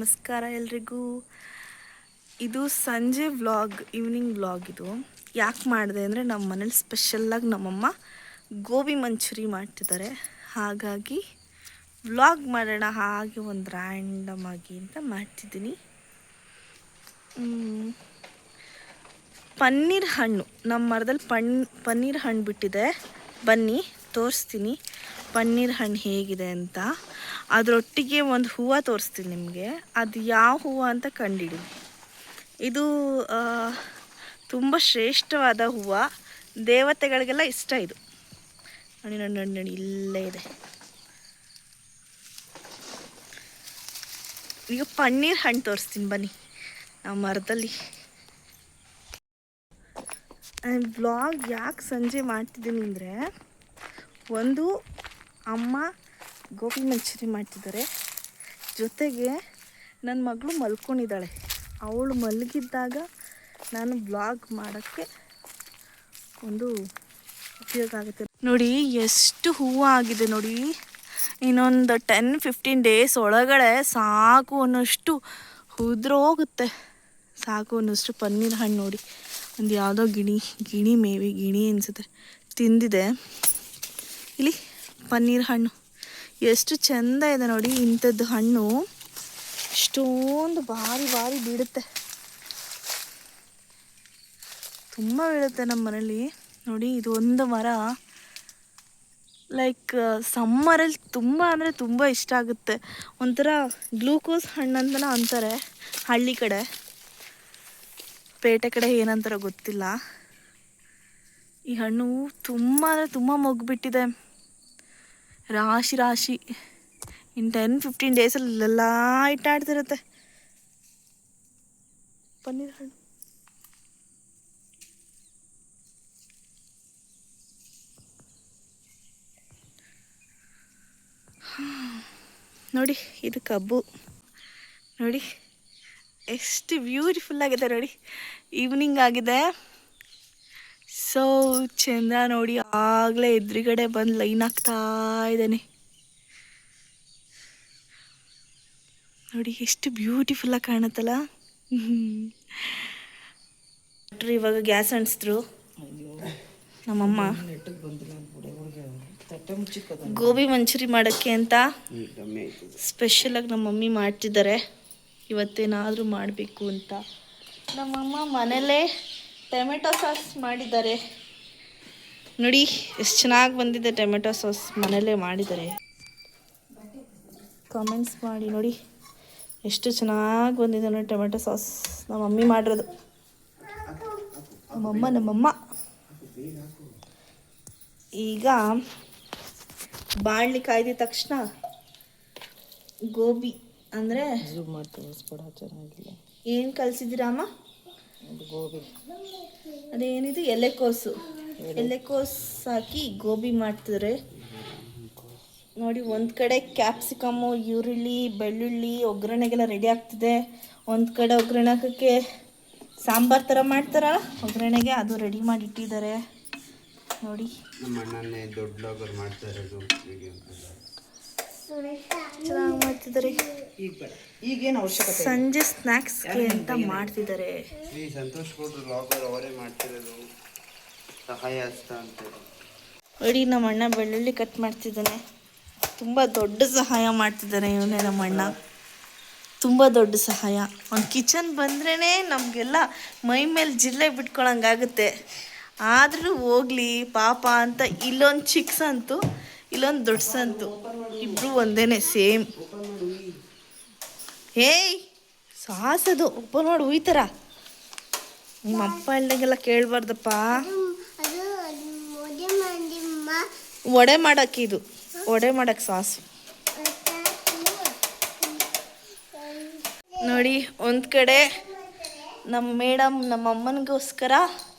ನಮಸ್ಕಾರ ಎಲ್ರಿಗೂ. ಇದು ಸಂಜೆ ವ್ಲಾಗ್, ಈವ್ನಿಂಗ್ ವ್ಲಾಗ್. ಇದು ಯಾಕೆ ಮಾಡಿದೆ ಅಂದರೆ ನಮ್ಮ ಮನೇಲಿ ಸ್ಪೆಷಲ್ಲಾಗಿ ನಮ್ಮಮ್ಮ ಗೋಬಿ ಮಂಚೂರಿ ಮಾಡ್ತಿದ್ದಾರೆ. ಹಾಗಾಗಿ ವ್ಲಾಗ್ ಮಾಡೋಣ ಹಾಗೆ ಒಂದು ರ್ಯಾಂಡಮ್ ಆಗಿ ಅಂತ ಮಾಡ್ತಿದ್ದೀನಿ. ಪನ್ನೀರ್ ಹಣ್ಣು ನಮ್ಮ ಮರದಲ್ಲಿ ಪನ್ನೀರ್ ಹಣ್ಣು ಬಿಟ್ಟಿದೆ. ಬನ್ನಿ ತೋರಿಸ್ತೀನಿ ಪನ್ನೀರ್ ಹಣ್ಣು ಹೇಗಿದೆ ಅಂತ. ಅದರೊಟ್ಟಿಗೆ ಒಂದು ಹೂವು ತೋರಿಸ್ತೀನಿ ನಿಮಗೆ. ಅದು ಯಾವ ಹೂವು ಅಂತ ಕಂಡಿಡಿ. ಇದು ತುಂಬ ಶ್ರೇಷ್ಠವಾದ ಹೂವು, ದೇವತೆಗಳಿಗೆಲ್ಲ ಇಷ್ಟ. ಇದು ನೋಡಿ ನೋಡಿ ನೋಡಿ ನೋಡಿ, ಇಲ್ಲೇ ಇದೆ. ಈಗ ಪನ್ನೀರ್ ಹಣ್ಣು ತೋರಿಸ್ತೀನಿ ಬನ್ನಿ ನಮ್ಮ ಮರದಲ್ಲಿ. ವ್ಲಾಗ್ ಯಾಕೆ ಸಂಜೆ ಮಾಡ್ತಿದ್ದೀನಿ ಅಂದರೆ, ಒಂದು ಅಮ್ಮ ಗೋಬಿ ಮಂಚೂರಿ ಮಾಡ್ತಿದ್ದಾರೆ, ಜೊತೆಗೆ ನನ್ನ ಮಗಳು ಮಲ್ಕೊಂಡಿದ್ದಾಳೆ. ಅವಳು ಮಲಗಿದ್ದಾಗ ನಾನು ವ್ಲಾಗ್ ಮಾಡೋಕ್ಕೆ ಒಂದು ಉಪಯೋಗ ಆಗುತ್ತೆ. ನೋಡಿ ಎಷ್ಟು ಹೂವು ಆಗಿದೆ ನೋಡಿ. ಇನ್ನೊಂದು 10-15 ಡೇಸ್ ಒಳಗಡೆ ಸಾಕು ಅನ್ನೋಷ್ಟು ಉದುರೋಗುತ್ತೆ. ಸಾಕು ಅನ್ನೋಷ್ಟು ಪನ್ನೀರ್ ಹಣ್ಣು ನೋಡಿ. ಒಂದು ಯಾವುದೋ ಗಿಣಿ ಮೇವಿ ಅನಿಸುತ್ತೆ ತಿಂದಿದೆ. ಇಲ್ಲಿ ಪನ್ನೀರ್ ಹಣ್ಣು ಎಷ್ಟು ಚೆಂದ ಇದೆ ನೋಡಿ. ಇಂಥದ್ದು ಹಣ್ಣು ಇಷ್ಟೊಂದು ಭಾರಿ ಬೀಳುತ್ತೆ, ತುಂಬ ಬೀಳುತ್ತೆ ನಮ್ಮ ಮನೇಲಿ ನೋಡಿ. ಇದು ಒಂದು ಮರ ಲೈಕ್ ಸಮ್ಮರಲ್ಲಿ ತುಂಬ ಅಂದರೆ ತುಂಬ ಇಷ್ಟ ಆಗುತ್ತೆ. ಒಂಥರ ಗ್ಲೂಕೋಸ್ ಹಣ್ಣು ಅಂತಲೇ ಅಂತಾರೆ ಹಳ್ಳಿ ಕಡೆ, ಪೇಟೆ ಕಡೆ ಏನಂತಾರೋ ಗೊತ್ತಿಲ್ಲ. ಈ ಹಣ್ಣು ತುಂಬ ಅಂದರೆ ತುಂಬ ಮೊಗ್ಬಿಟ್ಟಿದೆ, ರಾಶಿ. ಇನ್ನು 10-15 ಡೇಸಲ್ಲಿ ಇಲ್ಲೆಲ್ಲ ಇಟ್ಟಾಡ್ತಿರುತ್ತೆ ಪನ್ನೀರ್ ಹಣ್ಣು. ನೋಡಿ ಇದು ಕಬ್ಬು ನೋಡಿ ಎಷ್ಟು ಬ್ಯೂಟಿಫುಲ್ ಆಗಿದೆ ನೋಡಿ. ಈವ್ನಿಂಗ್ ಆಗಿದೆ, ಸೊ ಚೆಂದ ನೋಡಿ. ಆಗಲೇ ಎದುರುಗಡೆ ಬಂದು ಲೈನ್ ಆಗ್ತಾ ಇದ್ದಾನೆ ನೋಡಿ, ಎಷ್ಟು ಬ್ಯೂಟಿಫುಲ್ಲಾಗಿ ಕಾಣುತ್ತಲ್ಲ. ಇವಾಗ ಗ್ಯಾಸ್ ಅಂಟಿಸಿದ್ರು ನಮ್ಮಮ್ಮ ಗೋಬಿ ಮಂಚೂರಿ ಮಾಡೋಕ್ಕೆ ಅಂತ ಸ್ಪೆಷಲಾಗಿ ನಮ್ಮ ಮಮ್ಮಿ ಮಾಡ್ತಿದ್ದಾರೆ. ಇವತ್ತೇನಾದರೂ ಮಾಡಬೇಕು ಅಂತ ನಮ್ಮಮ್ಮ ಮನೇಲೇ ಟೊಮೆಟೊ ಸಾಸ್ ಮಾಡಿದ್ದಾರೆ ನೋಡಿ. ಎಷ್ಟು ಚೆನ್ನಾಗಿ ಬಂದಿದೆ ಟೊಮೆಟೊ ಸಾಸ್, ಮನೇಲೇ ಮಾಡಿದ್ದಾರೆ. ಕಾಮೆಂಟ್ಸ್ ಮಾಡಿ ನೋಡಿ ಎಷ್ಟು ಚೆನ್ನಾಗಿ ಬಂದಿದೆ ನೋಡಿ ಟೊಮೆಟೊ ಸಾಸ್. ನಮ್ಮ ಮಮ್ಮಿ ಮಾಡಿರೋದು, ನಮ್ಮಮ್ಮ. ಈಗ ಬಾಣಲಿ ಕಾಯ್ದ ತಕ್ಷಣ ಗೋಬಿ ಅಂದರೆ ಚೆನ್ನಾಗಿಲ್ಲ. ಏನು ಕಲಿಸಿದ್ದೀರಮ್ಮ? ಗೋಬಿ ಅದೇನಿದು ಎಲೆಕೋಸು ಹಾಕಿ ಗೋಬಿ ಮಾಡ್ತಿದ್ರೆ ನೋಡಿ. ಒಂದು ಕಡೆ ಕ್ಯಾಪ್ಸಿಕಮ್ಮು, ಈರುಳ್ಳಿ, ಬೆಳ್ಳುಳ್ಳಿ ಒಗ್ಗರಣೆಗೆಲ್ಲ ರೆಡಿ ಆಗ್ತಿದೆ. ಒಂದು ಕಡೆ ಒಗ್ಗರಣೆ ಹಾಕೋಕ್ಕೆ ಸಾಂಬಾರು ಥರ ಮಾಡ್ತಾರಲ್ಲ ಒಗ್ಗರಣೆಗೆ, ಅದು ರೆಡಿ ಮಾಡಿ ಇಟ್ಟಿದ್ದಾರೆ ನೋಡಿ. ಚೆನ್ನಾಗಿ ಮಾಡ್ತಿದ್ದಾರೆ. ಸಂಜೆ ಸ್ನ್ಯಾಕ್ಸ್ಗೆ ಅಂತ ಮಾಡ್ತಿದ್ದಾರೆ. ಸಂತೋಷ್ ಅವರೇ ಮಾಡ್ತಿರೋದು ಸಹಾಯ ಹಸ್ತ ಅಂತ ನೋಡಿ. ನಮ್ಮ ಅಣ್ಣ ಬೆಳ್ಳುಳ್ಳಿ ಕಟ್ ಮಾಡ್ತಿದ್ದಾನೆ. ತುಂಬ ದೊಡ್ಡ ಸಹಾಯ ಮಾಡ್ತಿದ್ದಾನೆ ಇವನೇ ನಮ್ಮ ಅಣ್ಣ, ತುಂಬ ದೊಡ್ಡ ಸಹಾಯ. ಒಂದು ಕಿಚನ್ ಬಂದ್ರೇ ನಮಗೆಲ್ಲ ಮೈ ಮೇಲೆ ಜಿರಳೆ ಬಿಟ್ಕೊಳಂಗಾಗುತ್ತೆ. ಆದರೂ ಹೋಗ್ಲಿ ಪಾಪ ಅಂತ ಇಲ್ಲೊಂದು ಚಿಕ್ಕ ಸಂತು, ಇಲ್ಲೊಂದು ದೊಡ್ಡ ಸಂತು, ಇಬ್ಬರು ಒಂದೇ ಸೇಮ್. ಹೇಯ್ ಸಾಸದು ಓಪನ್ ಮಾಡಿ ಉಯ್ತಾರ. ನಿಮ್ಮ ಅಪ್ಪ ಹೇಳ್ದಂಗೆಲ್ಲ ಕೇಳಬಾರ್ದಪ್ಪ. ವಡೆ ಮಾಡೋಕ್ಕೆ, ಇದು ವಡೆ ಮಾಡೋಕ್ಕೆ ಸಾಸು ನೋಡಿ. ಒಂದು ಕಡೆ ನಮ್ಮ ಮೇಡಮ್ ನಮ್ಮ ಅಮ್ಮನಿಗೋಸ್ಕರ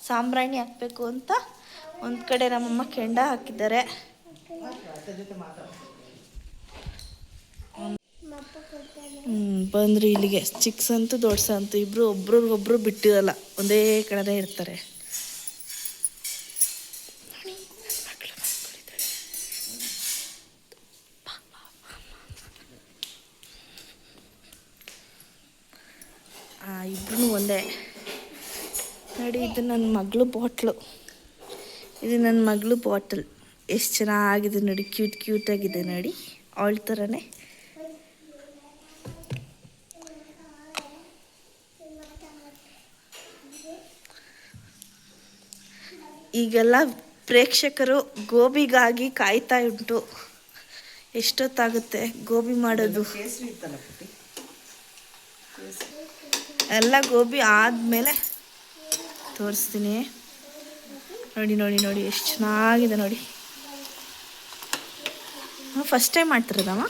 ಸಾಂಬ್ರಾಣಿ ಹಾಕಬೇಕು ಅಂತ ಒಂದು ಕಡೆ ನಮ್ಮಮ್ಮ ಕೆಂಡ ಹಾಕಿದ್ದಾರೆ. ಬಂದ್ರಿ ಇಲ್ಲಿಗೆ. ಚಿಕ್ಕ ಸಂತು ದೊಡ್ಡ ಸಂತು ಇಬ್ಬರು ಒಬ್ರಿಗೊಬ್ರು ಬಿಟ್ಟಿರಲ್ಲ, ಒಂದೇ ಕಡೆ ಇರ್ತಾರೆ. ಇಬ್ರು ಒಂದೇ ನೋಡಿ. ಇದು ನನ್ನ ಮಗಳು ಬಾಟ್ಲು, ಇದು ನನ್ನ ಮಗಳು ಬಾಟಲ್. ಎಷ್ಟು ಚೆನ್ನಾಗಿದೆ ನೋಡಿ, ಕ್ಯೂಟಾಗಿದೆ ನೋಡಿ, ಅವಳ ಥರನೇ. ಈಗೆಲ್ಲ ಪ್ರೇಕ್ಷಕರು ಗೋಬಿಗಾಗಿ ಕಾಯ್ತಾ ಉಂಟು. ಎಷ್ಟೊತ್ತಾಗುತ್ತೆ ಗೋಬಿ ಮಾಡೋದು? ಎಲ್ಲ ಗೋಬಿ ಆದಮೇಲೆ ತೋರಿಸ್ತೀನಿ. ನೋಡಿ ನೋಡಿ ನೋಡಿ ಎಷ್ಟು ಚೆನ್ನಾಗಿದೆ ನೋಡಿ. ಫಸ್ಟ್ ಟೈಮ್ ಮಾಡ್ತಿರೋದಮ್ಮ?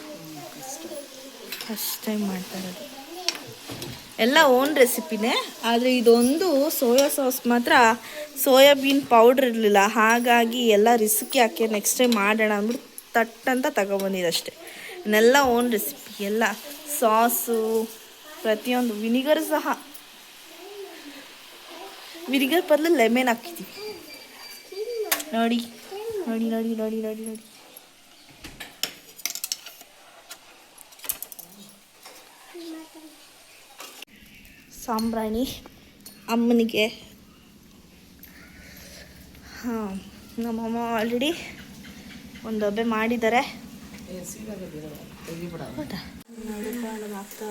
ಫಸ್ಟ್ ಟೈಮ್ ಮಾಡ್ತಾ ಇರೋದು. ಎಲ್ಲ ಓನ್ ರೆಸಿಪಿನೇ, ಆದರೆ ಇದೊಂದು ಸೋಯಾ ಸಾಸ್ ಮಾತ್ರ ಸೋಯಾಬೀನ್ ಪೌಡ್ರ್ ಇರಲಿಲ್ಲ, ಹಾಗಾಗಿ ಎಲ್ಲ ರಿಸ್ಕ್ ಯಾಕೆ ನೆಕ್ಸ್ಟ್ ಟೈಮ್ ಮಾಡೋಣ ಅಂದ್ಬಿಟ್ಟು ತಟ್ಟಂತ ತಗೊಬಂದಿದ್ದು ಅಷ್ಟೇ. ಇನ್ನೆಲ್ಲ ಓನ್ ರೆಸಿಪಿ, ಎಲ್ಲ ಸಾಸು ಪ್ರತಿಯೊಂದು. ವಿನಿಗರ್ ಸಹ, ವಿನಿಗರ್ ಬದಲು ಲೆಮನ್ ಹಾಕಿದ್ದೀವಿ ನೋಡಿ ನೋಡಿ ನೋಡಿ ನೋಡಿ ನೋಡಿ ನೋಡಿ. ಸಾಂಬ್ರಾಣಿ ಅಮ್ಮನಿಗೆ. ಹಾಂ, ನಮ್ಮಮ್ಮ ಆಲ್ರೆಡಿ ಒಂದು ಡಬ್ಬೆ ಮಾಡಿದ್ದಾರೆ. ಹೌದಾ? ಆಗ್ತಾ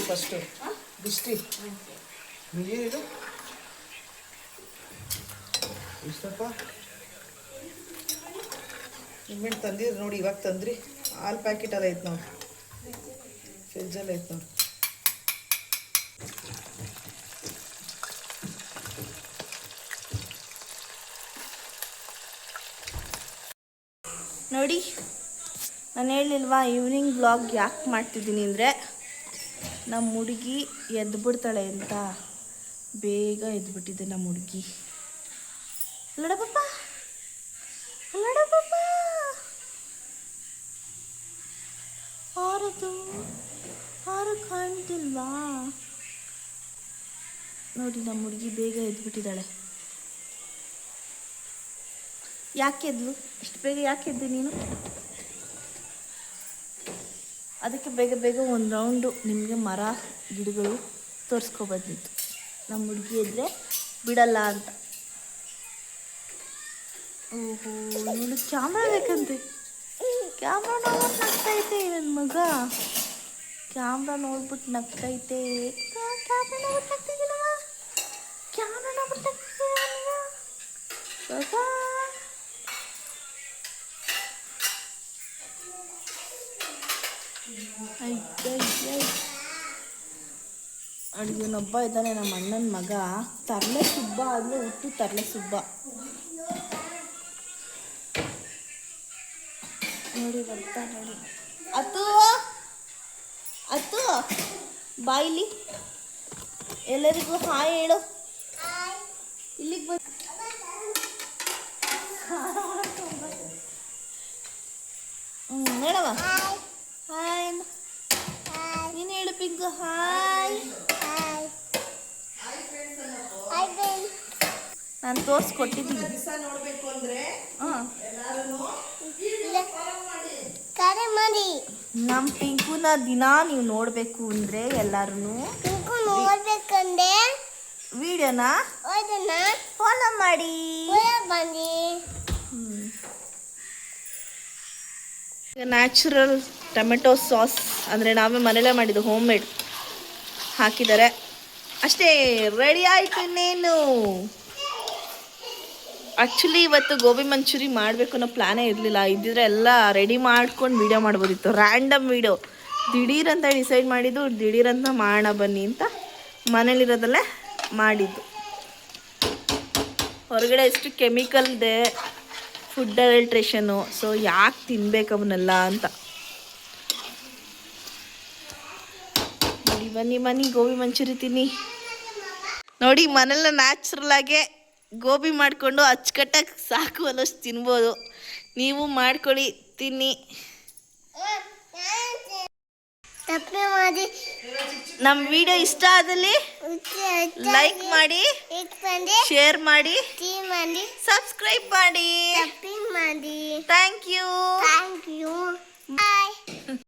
ಫಸ್ಟು ಬಿಸ್ಟಿ ನೀರಿದು ಇಷ್ಟಪ್ಪ. ನಿಮ್ಮೆಂಟು ತಂದಿರಿ ನೋಡಿ, ಇವಾಗ ತಂದ್ರಿ. ಹಾಲು ಪ್ಯಾಕೆಟ್ ಅದು ಐತೆ ನೋಡಿ, ಫ್ರಿಜ್ಜಲ್ಲಿ ಐತೆ ನೋಡಿ. ನೋಡಿ, ನಾನು ಹೇಳಿಲ್ವಾ ಈವ್ನಿಂಗ್ ಬ್ಲಾಗ್ ಯಾಕೆ ಮಾಡ್ತಿದ್ದೀನಿ ಅಂದರೆ, ನಮ್ಮ ಹುಡುಗಿ ಎದ್ಬಿಡ್ತಾಳೆ ಅಂತ. ಬೇಗ ಎದ್ಬಿಟ್ಟಿದೆ ನಮ್ಮ ಹುಡುಗಿ. ಅಲ್ಲಡ ಪಾಪ, ಅಲ್ಲಡ ಪಾಪ, ಆರದು ಆರು ಕಾಣ್ತಿಲ್ವಾ? ನೋಡಿ, ನಮ್ಮ ಹುಡುಗಿ ಬೇಗ ಎದ್ಬಿಟ್ಟಿದ್ದಾಳೆ. ಯಾಕೆ ಎದ್ಲು ಇಷ್ಟು ಬೇಗ? ಯಾಕೆ ಎದ್ದೆ ನೀನು? ಅದಕ್ಕೆ ಬೇಗ ಬೇಗ ಒಂದು ರೌಂಡು ನಿಮಗೆ ಮರ ಗಿಡಗಳು ತೋರಿಸ್ಕೊಬಂದಿತ್ತು. ನಮ್ಮ ಹುಡುಗಿ ಇದ್ದರೆ ಬಿಡಲ್ಲ ಅಂತ. ಓಹೋ, ಇವಳು ಕ್ಯಾಮ್ರಾ ಬೇಕಂತೆ. ಕ್ಯಾಮ್ರಾ ನೋಡ್ಬಿಟ್ಟು ನಗ್ತೈತೆ ನನ್ನ ಮಗ. ಕ್ಯಾಮ್ರಾ ನೋಡ್ಬಿಟ್ಟು ನಗ್ತೈತೆ. ಕ್ಯಾಮ್ರಾ ನೋಡ್ಬಿಟ್ಟು ನಗ್ತಿದ್ದೀನವ. ಕ್ಯಾಮ್ರಾ ನೋಡ್ಬಿಟ್ಟು ನಗ್ತಿದ್ದೀನವ. ಅಡುಗೆನೊಬ್ಬ ಇದ್ದಾನೆ, ನಮ್ಮ ಅಣ್ಣನ ಮಗ. ತರಲೆ ಸುಬ್ಬ ಆದರೆ ಹುಟ್ಟು ತರಲೆ ಸುಬ್ಬ. ನೋಡಿ ಬರ್ತಾ ನೋಡಿ. ಅತ್ತು ಅತ್ತು ಬಾಯಿಲಿ ಎಲ್ಲರಿಗೂ ಹಾಯ್ ಹೇಳು. ಇಲ್ಲಿಗೆ ಬಂದು ಹೇಳವ ಹಾಯ್. ನೀನು ಹೇಳು ಪಿಂಕು. ಹಾಯ್. ನಾನು ತೋರಿಸ್ಕೊಟ್ಟಿದ್ದೀನಿ. ನೋಡಬೇಕು ಅಂದರೆ ಹಾಂ, ಕರೆ ಮಾಡಿ. ನಮ್ಮ ಪಿಂಕುನ ದಿನ ನೀವು ನೋಡಬೇಕು ಅಂದರೆ ಎಲ್ಲರೂ ನೋಡ್ಬೇಕಂದ್ರೆ ವಿಡಿಯೋನ ಅದನ್ನ ಫಾಲೋ ಮಾಡಿ. ಬನ್ನಿ. ನ್ಯಾಚುರಲ್ ಟೊಮೆಟೊ ಸಾಸ್ ಅಂದರೆ ನಾವೇ ಮನೇಲೇ ಮಾಡಿದ್ದು, ಹೋಮ್ ಮೇಡ್ ಹಾಕಿದ್ದಾರೆ ಅಷ್ಟೇ. ರೆಡಿ ಆಯಿತು ಇನ್ನೇನು. ಆ್ಯಕ್ಚುಲಿ ಇವತ್ತು ಗೋಬಿ ಮಂಚೂರಿ ಮಾಡಬೇಕು ಅನ್ನೋ ಪ್ಲ್ಯಾನೇ ಇರಲಿಲ್ಲ. ಇದ್ದಿದ್ರೆ ಎಲ್ಲ ರೆಡಿ ಮಾಡ್ಕೊಂಡು ವೀಡಿಯೋ ಮಾಡ್ಬೋದಿತ್ತು. ರ್ಯಾಂಡಮ್ ವೀಡಿಯೋ ದಿಢೀರಂತ ಡಿಸೈಡ್ ಮಾಡಿದ್ದು, ದಿಢೀರಂತ ಮಾಡೋಣ ಬನ್ನಿ ಅಂತ ಮನೇಲಿರೋದಲ್ಲೇ ಮಾಡಿದ್ದು. ಹೊರಗಡೆ ಎಷ್ಟು ಕೆಮಿಕಲ್ ಇದೆ, ಫುಡ್ ಅಡಲ್ಟ್ರೇಷನ್ನು. ಸೊ ಯಾಕೆ ತಿನ್ಬೇಕು ಅವನ್ನೆಲ್ಲ ಅಂತ. ನೋಡಿ, ಬನ್ನಿ ಬನ್ನಿ ಗೋಬಿ ಮಂಚೂರಿ ತಿನ್ನಿ. ನೋಡಿ, ಮನೆಲ್ಲ ನ್ಯಾಚುರಲಾಗೆ ಗೋಬಿ ಮಾಡಿಕೊಂಡು ಅಚ್ಚುಕಟ್ಟಾಗಿ ಸಾಕು ಅನ್ನೋಷ್ಟು ತಿನ್ಬೋದು. ನೀವು ಮಾಡ್ಕೊಳ್ಳಿ, ತಿನ್ನಿ. ತಪ್ಪೆ ಮಾಡಿ. ನಮ್ಮ ವಿಡಿಯೋ ಇಷ್ಟ ಆದಲ್ಲಿ ಲೈಕ್ ಮಾಡಿ, ಶೇರ್ ಮಾಡಿ, ಮಾಡಿ, ಸಬ್ಸ್ಕ್ರೈಬ್ ಮಾಡಿ. ತಪ್ಪೆ ಮಾಡಿ. Thank you.